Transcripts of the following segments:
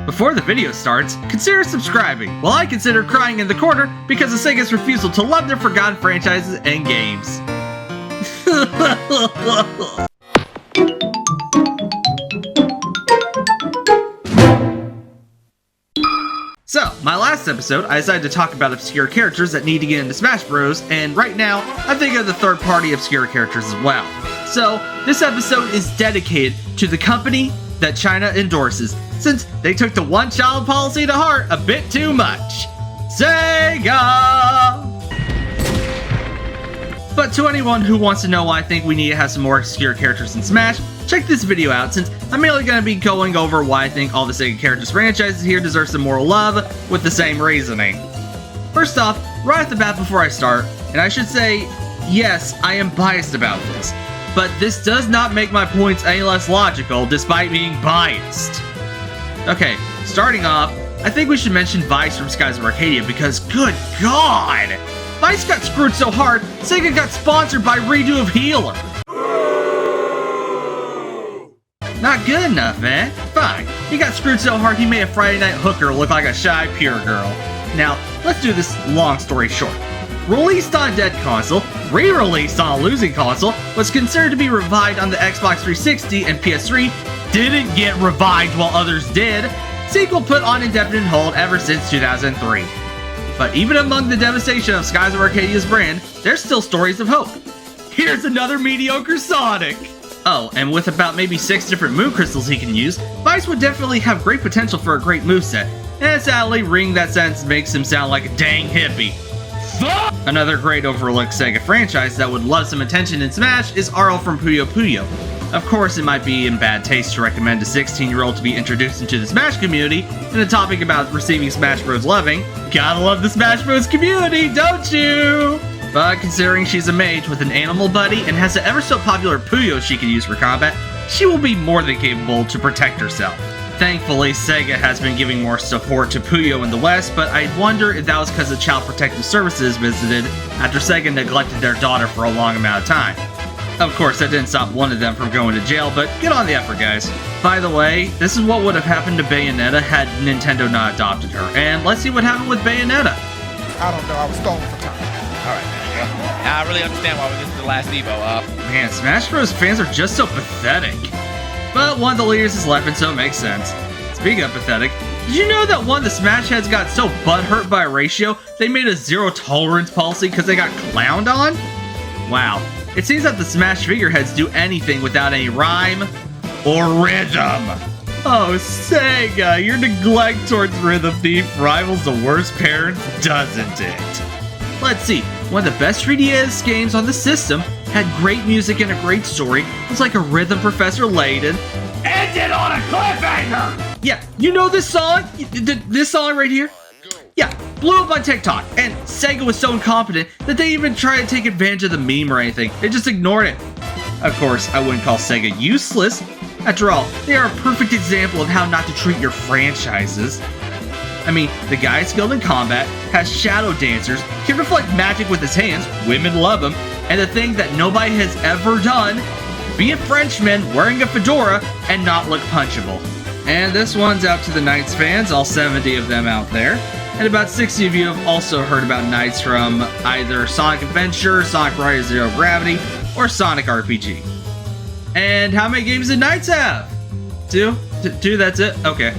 Before the video starts, consider subscribing, while I consider crying in the corner because of Sega's refusal to love their forgotten franchises and games. So, my last episode, I decided to talk about obscure characters that need to get into Smash Bros, and right now, I'm thinking of the third-party obscure characters as well. So, this episode is dedicated to the company that China endorses, since they took the one-child policy to heart a bit too much. Sega! But to anyone who wants to know why I think we need to have some more obscure characters in Smash, check this video out, since I'm mainly going to be going over why I think all the Sega characters franchises here deserve some more love with the same reasoning. First off, right off the bat before I start, and I should say, yes, I am biased about this, but this does not make my points any less logical despite being biased. Okay, starting off, I think we should mention Vice from Skies of Arcadia because, good God! Vice got screwed so hard, Sega got sponsored by Redo of Healer. Not good enough, eh? Fine. He got screwed so hard he made a Friday Night Hooker look like a shy pure girl. Now, let's do this long story short. Released on a dead console, re-released on a losing console, was considered to be revived on the Xbox 360 and PS3, didn't get revived while others did, sequel put on indefinite hold ever since 2003. But even among the devastation of Skies of Arcadia's brand, there's still stories of hope. Here's another mediocre Sonic! Oh, and with about maybe 6 different moon crystals he can use, Vice would definitely have great potential for a great moveset, and sadly, reading that sentence makes him sound like a dang hippie. Another great overlooked Sega franchise that would love some attention in Smash is Arl from Puyo Puyo. Of course, it might be in bad taste to recommend a 16-year-old to be introduced into the Smash community in a topic about receiving Smash Bros. Loving. Gotta love the Smash Bros. Community, don't you? But considering she's a mage with an animal buddy and has the ever-so-popular Puyo she can use for combat, she will be more than capable to protect herself. Thankfully, Sega has been giving more support to Puyo in the West, but I wonder if that was because the Child Protective Services visited after Sega neglected their daughter for a long amount of time. Of course, that didn't stop one of them from going to jail, but get on the effort, guys. By the way, this is what would have happened to Bayonetta had Nintendo not adopted her, and let's see what happened with Bayonetta. I don't know, I was stalling for time. Alright, man. Now I really understand why we get to the last Evo. Man, Smash Bros. Fans are just so pathetic. But one of the leaders is left, and so it makes sense. Speaking of pathetic, did you know that one of the Smash heads got so butthurt by Ratio, they made a zero-tolerance policy because they got clowned on? Wow. It seems that the Smash figureheads do anything without any rhyme or rhythm. Oh, Sega, your neglect towards Rhythm Thief rivals the worst parents, doesn't it? Let's see, one of the best 3DS games on the system, had great music and a great story, was like a Rhythm Professor Layton. Ended on a cliffhanger! Yeah, you know this song? This song right here? Yeah, blew up on TikTok, and Sega was so incompetent that they even tried to take advantage of the meme or anything. They just ignored it. Of course, I wouldn't call Sega useless. After all, they are a perfect example of how not to treat your franchises. I mean, the guy skilled in combat, has shadow dancers, can reflect magic with his hands, women love him, and the thing that nobody has ever done, be a Frenchman wearing a fedora and not look punchable. And this one's out to the Knights fans, all 70 of them out there. And about 60 of you have also heard about Knights from either Sonic Adventure, Sonic Riders Zero Gravity, or Sonic RPG. And how many games did Knights have? Two? Two, that's it? Okay.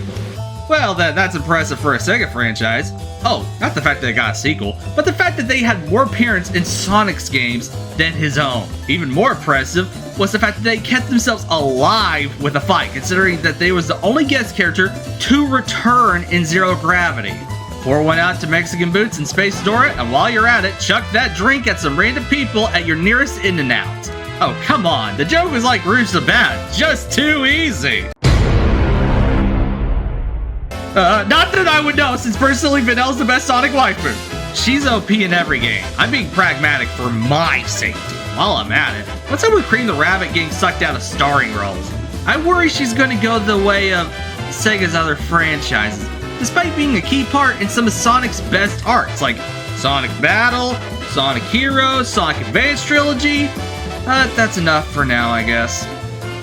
Well, that's impressive for a Sega franchise. Oh, not the fact that it got a sequel, but the fact that they had more appearance in Sonic's games than his own. Even more impressive was the fact that they kept themselves alive with a fight, considering that they was the only guest character to return in Zero Gravity. Pour one out to Mexican Boots and Space Dora, and while you're at it, chuck that drink at some random people at your nearest In-N-Out. Oh, come on, the joke was like Rouge the Bat, just too easy. Not that I would know, since personally Vanelle's the best Sonic waifu. She's OP in every game. I'm being pragmatic for my safety. While I'm at it, what's up with Cream the Rabbit getting sucked out of starring roles? I worry she's gonna go the way of Sega's other franchises, despite being a key part in some of Sonic's best arcs, like Sonic Battle, Sonic Heroes, Sonic Advance Trilogy. That's enough for now, I guess.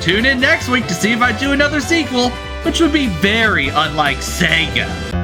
Tune in next week to see if I do another sequel. which would be very unlike Sega.